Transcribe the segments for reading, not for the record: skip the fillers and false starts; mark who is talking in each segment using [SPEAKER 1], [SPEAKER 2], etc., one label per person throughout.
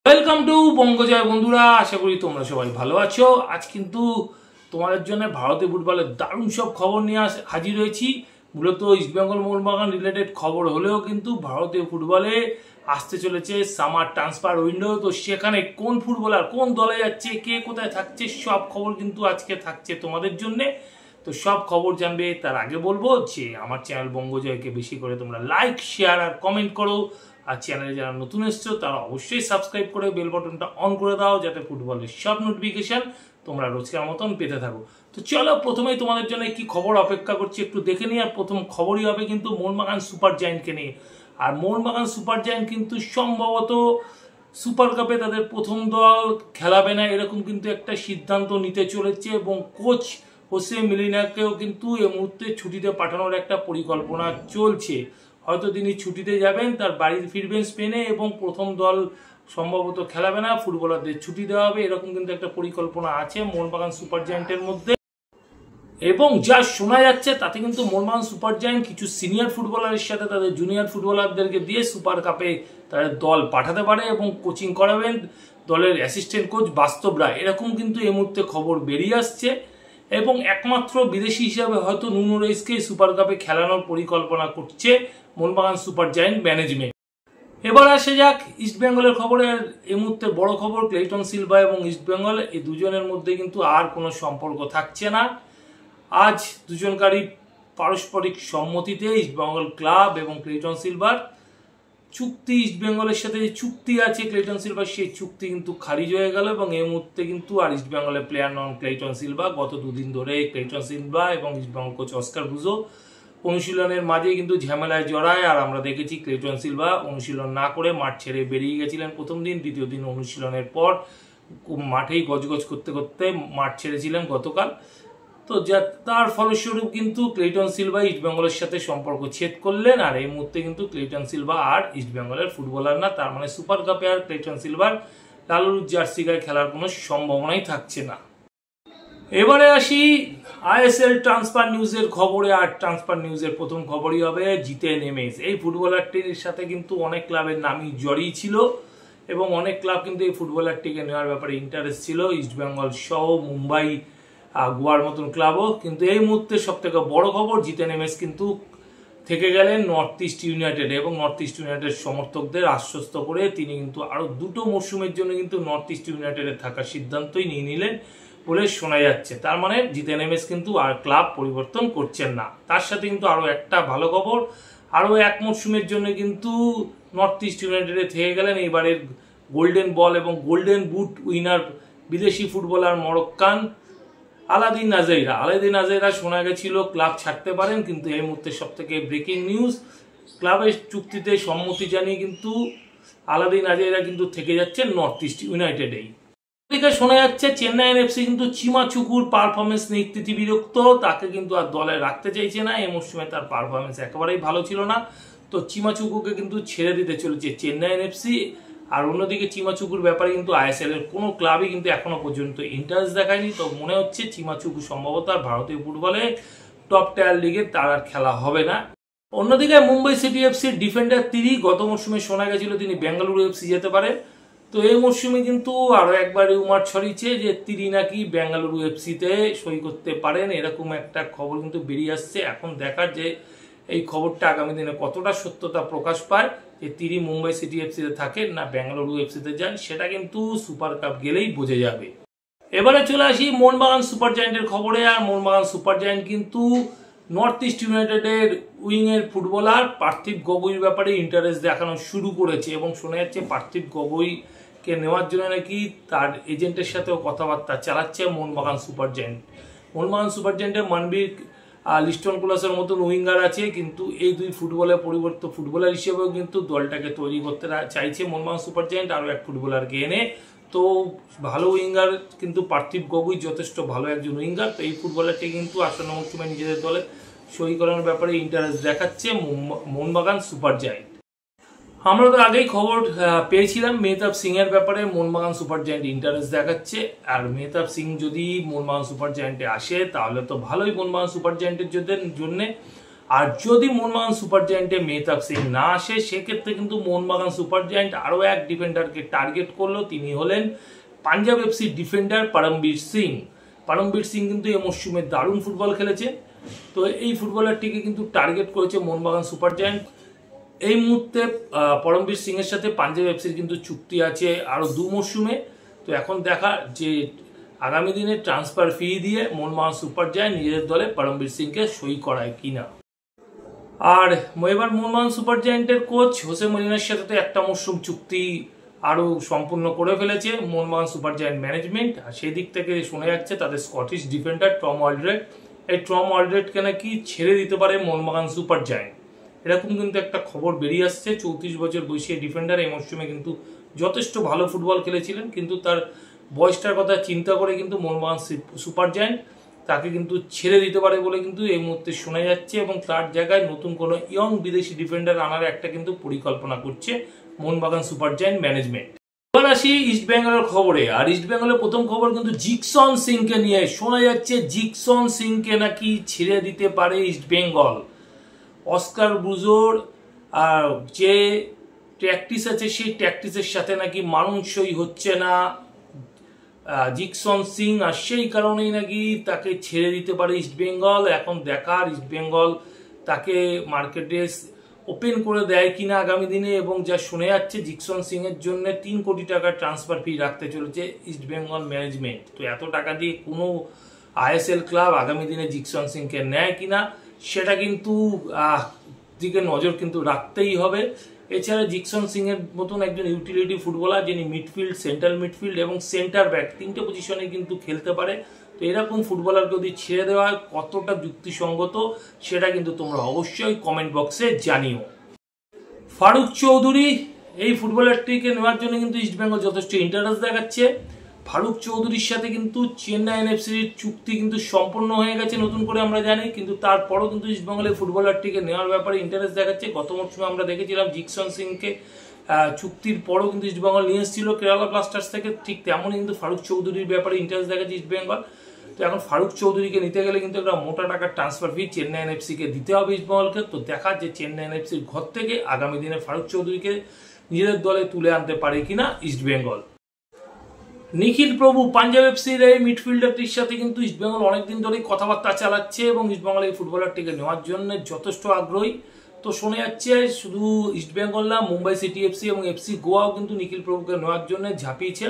[SPEAKER 1] Welcome to বঙ্গজয় বন্ধুরা, আশা করি তোমরা সবাই ভালো আছো। আজ কিন্তু তোমাদের জন্য ভারতীয় ফুটবলের দারুণ সব খবর নিয়ে হাজির হয়েছি। মূলত ইস্টবেঙ্গল মোহনবাগান রিলেটেড খবর হলেও কিন্তু ভারতীয় ফুটবলে আসতে চলেছে সামার ট্রান্সফার উইন্ডো। তো সেখানে কোন ফুটবলার কোন দলে যাচ্ছে, কে কোথায় থাকছে, সব খবর কিন্তু আজকে থাকছে তোমাদের জন্য। তো সব খবর জানবে তার আগে বলবো যে আমার চ্যানেল বঙ্গজয়কে বেশি করে তোমরা লাইক, শেয়ার আর কমেন্ট করো। আর চ্যানেলে যারা নতুন এসছো তারা অবশ্যই সাবস্ক্রাইব করে বেল বাটনটা অন করে দাও, যাতে ফুটবলের সব নোটিফিকেশন তোমরা রোজকার মতন পেতে থাকো। তো চলো, প্রথমেই তোমাদের জন্য কি খবর অপেক্ষা করছি একটু দেখে নিই। আর প্রথম খবরই হবে কিন্তু মোহনবাগান সুপার জায়ান্টকে নিয়ে। আর মোহনবাগান সুপার জায়ান্ট কিন্তু সম্ভবত সুপার কাপে তাদের প্রথম দল খেলাবে না, এরকম কিন্তু একটা সিদ্ধান্ত নিতে চলেছে। এবং কোচ হোসে মিলিনাকেও কিন্তু এই মুহূর্তে ছুটিতে পাঠানোর একটা পরিকল্পনা চলছে। হয়তো তিনি ছুটিতে যাবেন, তার বাড়ি ফিরবেন স্পেনে, এবং প্রথম দল সম্ভবত খেলাবে না, ফুটবলারদের ছুটি দেওয়া হবে, এরকম কিন্তু একটা পরিকল্পনা আছে মোহনবাগান সুপার জায়ান্টের মধ্যে। এবং যা শোনা যাচ্ছে তাতে কিন্তু মোহনবাগান সুপার জায়ান্ট কিছু সিনিয়র ফুটবলারের সাথে তাদের জুনিয়র ফুটবলারদেরকে দিয়ে সুপার কাপে তাদের দল পাঠাতে পারে এবং কোচিং করাবেন দলের অ্যাসিস্ট্যান্ট কোচ বাস্তব রায়, এরকম কিন্তু এই মুহূর্তে খবর বেরিয়ে আসছে। এবং একমাত্র বিদেশি হিসাবে হয়তো নুনো রেইসকে সুপার কাপে খেলানোর পরিকল্পনা করছে মোহনবাগান সুপার জায়ান্ট ম্যানেজমেন্ট। এবার আসে যাক ইস্টবেঙ্গলের খবরে। এই মুহূর্তে বড় খবর, ক্লেটন সিলভা এবং ইস্টবেঙ্গল এই দুজনের মধ্যে কিন্তু আর কোনো সম্পর্ক থাকছে না। আজ দুজনকারই পারস্পরিক সম্মতিতে ইস্টবেঙ্গল ক্লাব এবং ক্লেটন সিলভার চুক্তি, ইস্টবেঙ্গলের সাথে যে চুক্তি আছে ক্লেটন সিলভার, সেই চুক্তি কিন্তু খারিজ হয়ে গেল। এবং এই মুহূর্তে কিন্তু আর ইস্টবেঙ্গলের প্লেয়ার নন ক্লেটন সিলভা। গত দুদিন ধরে ক্লেটন সিলভা এবং ইস্টবেঙ্গল কোচ অস্কার ব্রুজো অনুশীলনের মাঝে কিন্তু ঝামেলায় জড়ায়। আর আমরা দেখেছি ক্লেটন সিলভা অনুশীলন না করে মাঠ ছেড়ে বেরিয়ে গেছিলেন প্রথম দিন, দ্বিতীয় দিন অনুশীলনের পর মাঠেই গজগজ করতে করতে মাঠ ছেড়েছিলেন গতকাল। তো তার ফলস্বরূপ কিন্তু ক্লেটন সিলভা ইস্টবেঙ্গলের সাথে সম্পর্ক ছেদ করলেন। আর এই মুহূর্তে কিন্তু ক্লেটন সিলভা আর ইস্টবেঙ্গলের ফুটবলার না, তার মানে সুপার কাপে আর ক্লেটন সিলভার লালুর জার্সি গায়ে খেলার কোনো সম্ভাবনাই থাকছে না। এবারে আসি আইএসএল ট্রান্সফার নিউজের খবরে। আর ট্রান্সফার নিউজের প্রথম খবরই হবে জিতেন এমএস। এই ফুটবলারটির সাথে কিন্তু অনেক ক্লাবের নামই জড়িয়ে ছিল এবং অনেক ক্লাব কিন্তু এই ফুটবলারটিকে নেওয়ার ব্যাপারে ইন্টারেস্ট ছিল, ইস্টবেঙ্গল সহ মুম্বাই, গোয়ার মতন ক্লাবও। কিন্তু এই মুহূর্তে সব থেকে বড় খবর, জিতেন এমএস কিন্তু থেকে গেলেন নর্থ ইস্ট ইউনাইটেড। এবং নর্থ ইস্ট ইউনাইটেড সমর্থকদের আশ্বস্ত করে তিনি কিন্তু আরও দুটো মরশুমের জন্য কিন্তু নর্থ ইস্ট ইউনাইটেডে থাকার সিদ্ধান্তই নিয়ে নিলেন বলে শোনা যাচ্ছে। তার মানে জিতেন এমএস কিন্তু আর ক্লাব পরিবর্তন করছেন না। তার সাথে কিন্তু আরও একটা ভালো খবর, আরও এক মরশুমের জন্য কিন্তু নর্থ ইস্ট ইউনাইটেডে থেকে গেলেন এবারের গোল্ডেন বল এবং গোল্ডেন বুট উইনার বিদেশি ফুটবলার মরক্কান আলাদিন নাজেইরা। আলাদিন নাজেইরা শোনা গেছিল ক্লাব ছাড়তে পারেন, কিন্তু এই মুহূর্তে সব থেকে ব্রেকিং নিউজ, ক্লাবের চুক্তিতে সম্মতি জানিয়ে কিন্তু আলাদিন নাজেইরা কিন্তু থেকে যাচ্ছে নর্থ ইস্ট ইউনাইটেডেই। এদিকে শোনা যাচ্ছে চেন্নাই এফসি কিন্তু চিমাচুকুর পারফরমেন্স নিয়ে বিরক্ত, তাকে কিন্তু আর দলে রাখতে চাইছে না। এই মরশুমে তার পারফরমেন্স একেবারেই ভালো ছিল না। তো চিমাচুকুকে কিন্তু ছেড়ে দিতে চলেছে চেন্নাই এফসি। আর অন্যদিকে চিমাচুকুর ব্যাপারে কিন্তু আইএসএল এর কোনো ক্লাবই কিন্তু এখনো পর্যন্ত ইন্টারেস্ট দেখায়নি। তো মনে হচ্ছে চিমাচুকু সম্ভবত আর ভারতীয় ফুটবলে টপ টায়ার লিগে তার আর খেলা হবে না। অন্যদিকে মুম্বাই সিটি এফসির ডিফেন্ডার তিরি, গত মরশুমে শোনা গেছিল তিনি বেঙ্গালুরু এফসি যেতে পারে। তো এই মরশুমে কিন্তু আরো একবার রিউমার ছড়িয়েছে যে তিনি নাকি বেঙ্গালুরু এফসিতে সই করতে পারেন, এরকম একটা খবর কিন্তু বেরিয়ে আসছে। এখন দেখার যে এই খবরটা আগামী দিনে কতটা সত্যতা প্রকাশ পায়, যে তিনি মুম্বাই সিটি এফসিতে থাকেন না বেঙ্গালুরু এফসিতে যান, সেটা কিন্তু সুপার কাপ গেলেই বোঝা যাবে। এবারে চলে আসি মোহনবাগান সুপার জায়ান্টের খবরে। আর মোহনবাগান সুপার জায়ান্ট কিন্তু নর্থ ইস্ট ইউনাইটেডের উইংয়ের ফুটবলার পার্থিব গগৈর ব্যাপারে ইন্টারেস্ট দেখানো শুরু করেছে। এবং শোনা যাচ্ছে পার্থিব গগৈকে নেওয়ার জন্য নাকি তার এজেন্টের সাথেও কথাবার্তা চালাচ্ছে Mohun Bagan super giant. Mohun Bagan super জায়ান্টে মানবীর লিস্টন কুলাসের মতন উইঙ্গার আছে, কিন্তু এই দুই ফুটবলের পরিবর্তে ফুটবলার হিসেবেও কিন্তু দলটাকে তৈরি করতে চাইছে মোহনবাগান সুপার জায়ান্ট আরও এক ফুটবলারকে এনে। তো ভালো উইঙ্গার কিন্তু পার্থিব গগৈ যথেষ্ট ভালো একজন উইঙ্গার। তো এই ফুটবলারটি কিন্তু আসন্ন মৌসুমে নিজেদের দলে সই করানোর ব্যাপারে ইন্টারেস্ট দেখাচ্ছে মোহনবাগান সুপার জায়ান্ট। আমরা তো আগেই খবর পেয়েছিলাম মেহতাব সিং এর ব্যাপারে, মোহনবাগান সুপার জায়ান্ট ইন্টারেস্ট দেখাচ্ছে। আর মেহতাব সিং যদি মোহনবাগান সুপার জায়ান্টে আসে তাহলে তো ভালোই মোহনবাগান সুপার জায়ান্টের জন্য। আর যদি মোহনবাগান সুপার জায়ান্টে মেহতাব সিং না আসে সেক্ষেত্রে কিন্তু মোহনবাগান সুপার জায়ান্ট আরও এক ডিফেন্ডারকে টার্গেট করলো। তিনি হলেন পাঞ্জাব এফসি ডিফেন্ডার পরমবীর সিং। পরমবীর সিং কিন্তু এই মরশুমে দারুণ ফুটবল খেলেছে। তো এই ফুটবলারটিকে কিন্তু টার্গেট করেছে মোহনবাগান সুপার জায়ান্ট। এই মুহূর্তে পরমবীর সিং এর সাথে পাঞ্জাব এফসির কিন্তু চুক্তি আছে আরও 2 মরশুমে। তো এখন দেখা যে আগামী দিনে ট্রান্সফার ফি দিয়ে মোহনবাগান সুপার জায়ান্ট নিজেদের দলে পরমবীর সিংকে সই করায় কিনা। আর এবার মোহনবাগান সুপার জায়ান্টের কোচ হোসে মলিনার সাথে তো একটা মরশুম চুক্তি আরও সম্পূর্ণ করে ফেলেছে মোহনবাগান সুপার জায়ান্ট ম্যানেজমেন্ট। আর সেই দিক থেকে শোনা যাচ্ছে তাদের স্কটিশ ডিফেন্ডার টম অলড্রেড, এই টম অলড্রেডকে নাকি ছেড়ে দিতে পারে মোহনবাগান সুপার জায়ান্ট, এরকম কিন্তু একটা খবর বেরিয়ে আসছে। 34 বছর বয়সী ডিফেন্ডার এই মরশুমে কিন্তু যথেষ্ট ভালো ফুটবল খেলেছিলেন, কিন্তু তার বয়সটার কথা চিন্তা করে কিন্তু মোহনবাগান সুপার জায়ান্ট তাকে কিন্তু ছেড়ে দিতে পারে বলে কিন্তু এই মুহূর্তে শোনা যাচ্ছে, এবং তার জায়গায় নতুন কোনো ইয়ং বিদেশি ডিফেন্ডার আনার একটা কিন্তু পরিকল্পনা করছে মোহনবাগান সুপার জায়ান্ট ম্যানেজমেন্ট। এবার আসি ইস্ট বেঙ্গলের খবরে। আর ইস্ট বেঙ্গলের প্রথম খবর কিন্তু জিকসন সিংকে নিয়ে। শোনা যাচ্ছে জিকসন সিংকে নাকি ছেড়ে দিতে পারে ইস্ট বেঙ্গল। অস্কার ব্রুজোর যে ট্যাকটিস আছে সেই ট্যাকটিসের সাথে নাকি মানানসই হচ্ছে না জিকসন সিং, আর সেই কারণেই নাকি তাকে ছেড়ে দিতে পারে ইস্ট বেঙ্গল। এখন দেখার ইস্ট বেঙ্গল তাকে মার্কেটে ওপেন করে দেয় কিনা আগামী দিনে। এবং যা শুনে যাচ্ছে জিকসন সিং এর জন্য 3 কোটি টাকার ট্রান্সফার ফি রাখতে চলেছে ইস্ট বেঙ্গল ম্যানেজমেন্ট। তো এত টাকা দিয়ে কোনো আইএসএল ক্লাব আগামী দিনে জিকসন সিংকে নেয় কিনা সেটা কিন্তু দিকে নজর কিন্তু রাখতেই হবে। এছাড়া জিকসন সিং এর মতন একজন ইউটিলিটি ফুটবলার যিনি মিডফিল্ড, সেন্ট্রাল মিডফিল্ড এবং সেন্টার ব্যাক 3টে পজিশনে কিন্তু খেলতে পারে। তো এরকম ফুটবলারকে যদি ছেড়ে দেওয়া হয় কতটা যুক্তিসঙ্গত সেটা কিন্তু তোমরা অবশ্যই কমেন্ট বক্সে জানিও। ফারুক চৌধুরী এই ফুটবলারটিকে নেওয়ার জন্য কিন্তু ইস্টবেঙ্গল যথেষ্ট ইন্টারেস্ট দেখাচ্ছে। ফারুক চৌধুরীর সাথে কিন্তু চেন্নাই এনএফসির চুক্তি কিন্তু সম্পূর্ণ হয়ে গেছে নতুন করে আমরা জানি, কিন্তু তারপরও কিন্তু ইস্টবেঙ্গলের ফুটবলারটিকে নেওয়ার ব্যাপারে ইন্টারেস্ট দেখাচ্ছে। গত মরশুমে আমরা দেখেছিলাম জিকসন সিংকে চুক্তির পরও কিন্তু ইস্টবেঙ্গল নিয়ে এসেছিল কেরালা ব্লাস্টার্স থেকে, ঠিক তেমনই কিন্তু ফারুক চৌধুরীর ব্যাপারে ইন্টারেস্ট দেখাচ্ছে ইস্টবেঙ্গল। তো এখন ফারুক চৌধুরীকে নিতে গেলে কিন্তু একটা মোটা টাকার ট্রান্সফার ফি চেন্নাই এনএফসিকে দিতে হবে ইস্টবেঙ্গলকে। তো দেখা যে চেন্নাই এনএফসির ঘর থেকে আগামী দিনে ফারুক চৌধুরীকে নিজেদের দলে তুলে আনতে পারে কিনা ইস্টবেঙ্গল। নিখিল প্রভু পাঞ্জাব এফসির এই মিডফিল্ডারটির সাথে কিন্তু ইস্টবেঙ্গল অনেকদিন ধরেই কথাবার্তা চালাচ্ছে এবং ইস্টবেঙ্গল এই ফুটবলারটিকে নেওয়ার জন্য যথেষ্ট আগ্রহী। তো শোনা যাচ্ছে শুধু ইস্টবেঙ্গল না, মুম্বাই সিটি এফসি এবং এফসি গোয়াও কিন্তু নিখিল প্রভুকে নেওয়ার জন্য ঝাঁপিয়েছে।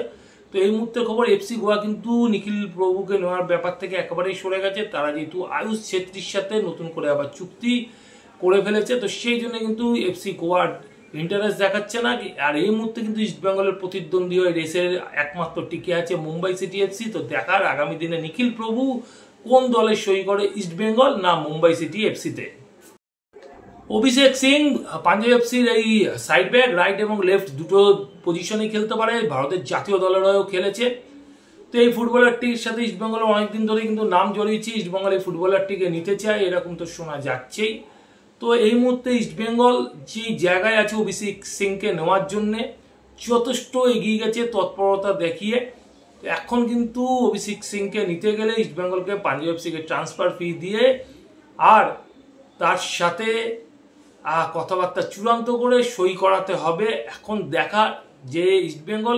[SPEAKER 1] তো এই মুহূর্তে খবর এফসি গোয়া কিন্তু নিখিল প্রভুকে নেওয়ার ব্যাপার থেকে একেবারেই সরে গেছে। তারা যেহেতু আয়ুষ ছেত্রীর সাথে নতুন করে আবার চুক্তি করে ফেলেছে, তো সেই জন্য কিন্তু এফসি গোয়ার ইন্টারেস্ট দেখাচ্ছে না। আর এই মুহূর্তে কিন্তু ইস্টবেঙ্গলের প্রতিদ্বন্দ্বী হয়ে রেসের একমাত্র টিকে আছে মুম্বাই সিটি এফসি। তো দেখার আগামী দিনে নিখিল প্রভু কোন দলে সই করে, ইস্টবেঙ্গল না মুম্বাই সিটি এফসিতে। অভিষেক সিং পাঞ্জাব এফসির এই সাইড ব্যাক, রাইট এবং লেফট দুটো পজিশনে খেলতে পারে, ভারতের জাতীয় দলের হয়েও খেলেছে। তো এই ফুটবলারটির সাথে ইস্টবেঙ্গলের অনেকদিন ধরে কিন্তু নাম জড়িয়েছে, ইস্টবেঙ্গল এই ফুটবলারটিকে নিতে চায় এরকম তো শোনা যাচ্ছেই। তো এই মুহূর্তে ইস্টবেঙ্গল যে জায়গায় আছে অভিষেক সিংকে নেওয়ার জন্যে যথেষ্ট এগিয়ে গেছে তৎপরতা দেখিয়ে। এখন কিন্তু অভিষেক সিংকে নিতে গেলে ইস্টবেঙ্গলকে পাঞ্জাব এফসিকে ট্রান্সফার ফি দিয়ে আর তার সাথে কথাবার্তা চূড়ান্ত করে সই করাতে হবে। এখন দেখা যে ইস্টবেঙ্গল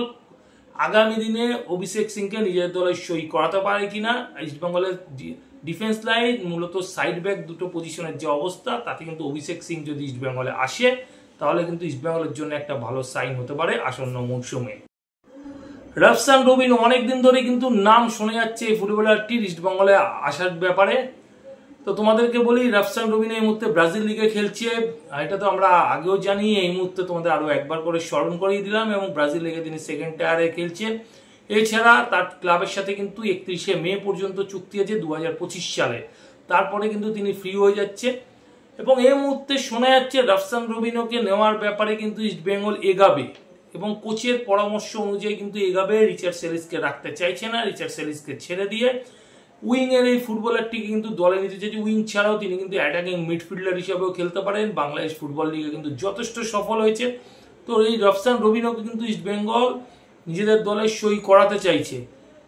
[SPEAKER 1] আগামী দিনে অভিষেক সিংকে নিজের দলে সই করাতে পারে কিনা। ইস্টবেঙ্গলের ডিফেন্স লাইন মূলত সাইড ব্যাক দুটো পজিশনের যে অবস্থা তাতে কিন্তু অভিষেক সিং যদি ইস্টবেঙ্গলে আসে তাহলে কিন্তু ইস্টবেঙ্গলের জন্য একটা ভালো সাইন হতে পারে আসন্ন মৌসুমে। রাফসান রবিন অনেকদিন ধরে কিন্তু নাম শোনা যাচ্ছে এই ফুটবলারটির ইস্টবেঙ্গলে আসার ব্যাপারে। তো তোমাদেরকে বলি রাফসান রবিন এই মুহূর্তে ব্রাজিল লিগে খেলছে, এটা তো আমরা আগেও জানি, এই মুহূর্তে তোমাদের আরো একবার করে স্মরণ করিয়ে দিলাম। এবং ব্রাজিল লিগে তিনি সেকেন্ড টায়ারে খেলছে। এছাড়া তার ক্লাবের সাথে কিন্তু 31শে মে পর্যন্ত চুক্তি আছে 2025 সালে, তারপরে কিন্তু তিনি ফ্রি হয়ে যাচ্ছে। এবং এই মুহূর্তে শোনা যাচ্ছে রাফসান রবিনকে নেওয়ার ব্যাপারে কিন্তু ইস্টবেঙ্গল এগাবে এবং কোচের পরামর্শ অনুযায়ী কিন্তু এগাবে। রিচার্ড সেলিসকে রাখতে চাইছে না, রিচার্ড সেলিসকে ছেড়ে দিয়ে উইং এর এই ফুটবলারটিকে কিন্তু দলে নিতে চাইছে। উইং ছাড়াও তিনি কিন্তু অ্যাটাকিং মিডফিল্ডার হিসাবেও খেলতে পারেন, বাংলাদেশ ফুটবল লিগে কিন্তু যথেষ্ট সফল হয়েছে। তো এই রাফসান রবিনকে কিন্তু ইস্টবেঙ্গল নিজেদের দলে সই করাতে চাইছে।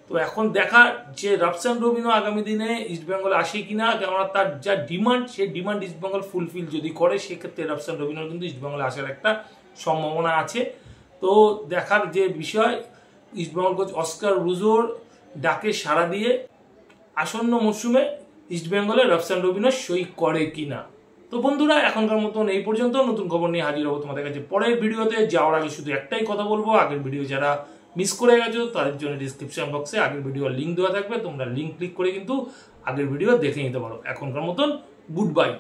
[SPEAKER 1] তো তো এখন দেখা যে রাফসান রবিনও আগামী দিনে ইস্টবেঙ্গলে আসে কিনা, কেননা তার যা ডিমান্ড সেই ডিমান্ড ইস্টবেঙ্গল ফুলফিল যদি করে সেক্ষেত্রে রাফসান রবিনও কিন্তু ইস্টবেঙ্গলে আসার একটা সম্ভাবনা আছে। তো দেখার যে বিষয়, ইস্টবেঙ্গল কোচ অস্কার রুজোর ডাকে সাড়া দিয়ে আসন্ন মরশুমে ইস্টবেঙ্গলে রাফসান রবিনও সই করে কিনা। তো বন্ধুরা এখনকার মতন এই পর্যন্ত, নতুন খবর নিয়ে হাজির হবো তোমাদের কাছে পরের ভিডিওতে। যাওয়ার আগে শুধু একটাই কথা বলবো, আগের ভিডিও যারা মিস করে গেছো তাদের জন্য ডিসক্রিপশন বক্সে আগের ভিডিওর লিঙ্ক দেওয়া থাকবে, তোমরা লিঙ্ক ক্লিক করে কিন্তু আগের ভিডিও দেখে নিতে পারো। এখনকার মতন গুড বাই।